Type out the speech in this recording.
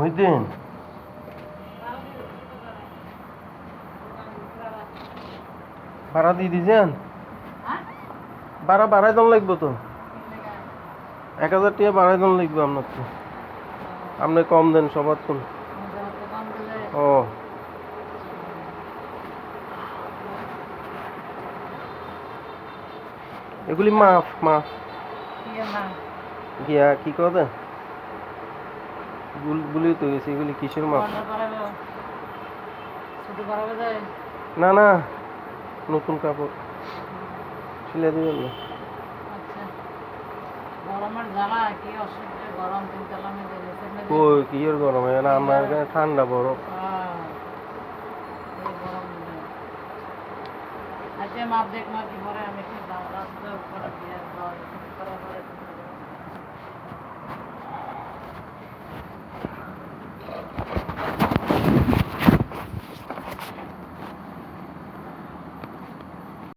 মহিউদ্দিন ভাড়া দিয়ে দিয়েছেন? ভাড়া বাড়াই দাম লাগবে তো, 1000 টাকা বাড়াই দাম লাগবে আপনার তো। আপনি কম দেন সবার তো। ও এগুলি মাফ মাফ গিয়া কি কথা গুলি তো গেছে, এগুলি কিসের মাফ? না না, নতুন কাপড় সিলে দিবেন না। কই কি এর গরম, না আমার এখানে ঠান্ডা বরফ। আচ্ছা মাপ দেখ না কি পরে আমি